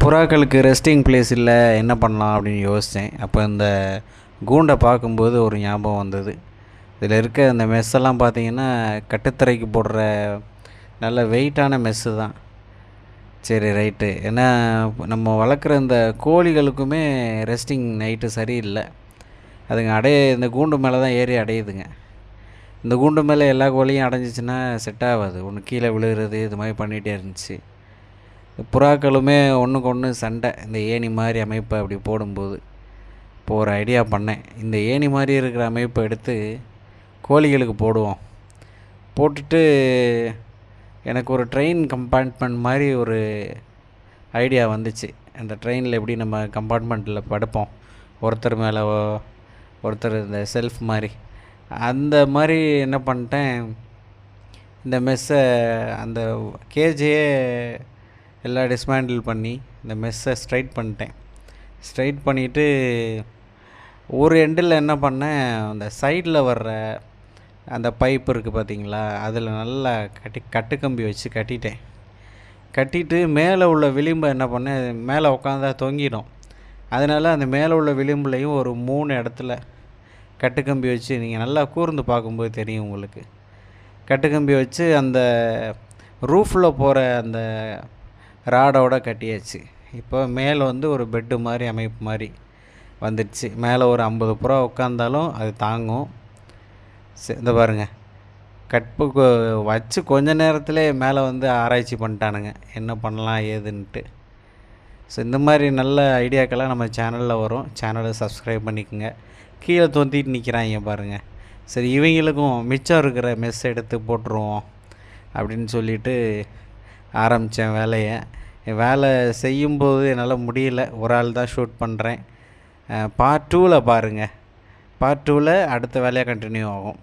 புறாக்களுக்கு resting place இல்லை, என்ன பண்ணலாம் அப்படின்னு யோசித்தேன். அப்போ இந்த கூண்டை பார்க்கும்போது ஒரு ஞாபகம் வந்தது. இதில் இருக்க அந்த மெஸ்ஸெல்லாம் பார்த்திங்கன்னா கட்டுத்தரைக்கு போடுற நல்ல வெயிட்டான மெஸ்ஸு தான். சரி ரைட்டு, ஏன்னா நம்ம வளர்க்குற இந்த கோழிகளுக்குமே ரெஸ்டிங் நைட்டு சரியில்லை. அதுங்க இந்த கூண்டு மேலே தான் ஏறி அடையுதுங்க. இந்த கூண்டு மேலே எல்லா கோழியும் அடைஞ்சிச்சின்னா செட் ஆகாது. ஒன்று கீழே விழுகிறது இது மாதிரி பண்ணிகிட்டே இருந்துச்சு. புறாக்களுமே ஒன்றுக்கு ஒன்று சண்டை, இந்த ஏணி மாதிரி அமைப்பை அப்படி போடும்போது. இப்போ ஒரு ஐடியா பண்ணேன், இந்த ஏணி மாதிரி இருக்கிற அமைப்பை எடுத்து கோழிகளுக்கு போடுவோம். போட்டுட்டு எனக்கு ஒரு ட்ரெயின் கம்பார்ட்மெண்ட் மாதிரி ஒரு ஐடியா வந்துச்சு. அந்த ட்ரெயினில் எப்படி நம்ம கம்பார்ட்மெண்ட்டில் படுப்போம், ஒருத்தர் மேலே ஒருத்தர் இந்த செல்ஃப் மாதிரி. அந்த மாதிரி என்ன பண்ணிட்டேன், இந்த மெஸ்ஸை அந்த கேஜையே எல்லாம் டிஸ்மேண்டில் பண்ணி இந்த மெஸ்ஸை ஸ்ட்ரைட் பண்ணிட்டேன். ஸ்ட்ரைட் பண்ணிவிட்டு ஒரு எண்டில் என்ன பண்ணேன், அந்த சைடில் வர்ற அந்த பைப் இருக்குது பார்த்திங்களா, அதில் நல்லா கட்டுக்கம்பி வச்சு கட்டிட்டேன். கட்டிட்டு மேலே உள்ள விளிம்பை என்ன பண்ணேன், மேலே உட்காந்தா தொங்கிடும். அதனால் அந்த மேலே உள்ள விளிம்புலையும் ஒரு 3 இடத்துல கட்டுக்கம்பி வச்சு, நீங்கள் நல்லா கூர்ந்து பார்க்கும்போது தெரியும் உங்களுக்கு, கட்டுக்கம்பி வச்சு அந்த ரூஃபில் போகிற அந்த ராடோட கட்டியாச்சு. இப்போ மேலே வந்து ஒரு பெட்டு மாதிரி அமைப்பு மாதிரி வந்துடுச்சு. மேலே ஒரு 50 புறா உட்காந்தாலும் அது தாங்கும். இந்த பாருங்கள், வச்சு கொஞ்ச நேரத்தில் மேலே வந்து ஆராய்ச்சி பண்ணிட்டானுங்க என்ன பண்ணலாம் ஏதுன்ட்டு. ஸோ இந்த மாதிரி நல்ல ஐடியாக்கெல்லாம் நம்ம சேனலில் வரும். சேனலை சப்ஸ்கிரைப் பண்ணிக்கோங்க. கீழே தொந்திட்டு நிற்கிறாங்க பாருங்கள். சரி, இவங்களுக்கும் மிச்சம் இருக்கிற மெஸ் எடுத்து போட்டுருவோம் அப்படின்னு சொல்லிட்டு ஆரம்பித்தேன் வேலையை. வேலை செய்யும்போது என்னால் முடியல, ஒரு ஆள் தான் ஷூட் பண்ணுறேன். பார்ட் 2ல் பாருங்கள். பார்ட் 2ல் அடுத்த வேலையாக கண்டினியூ ஆகும்.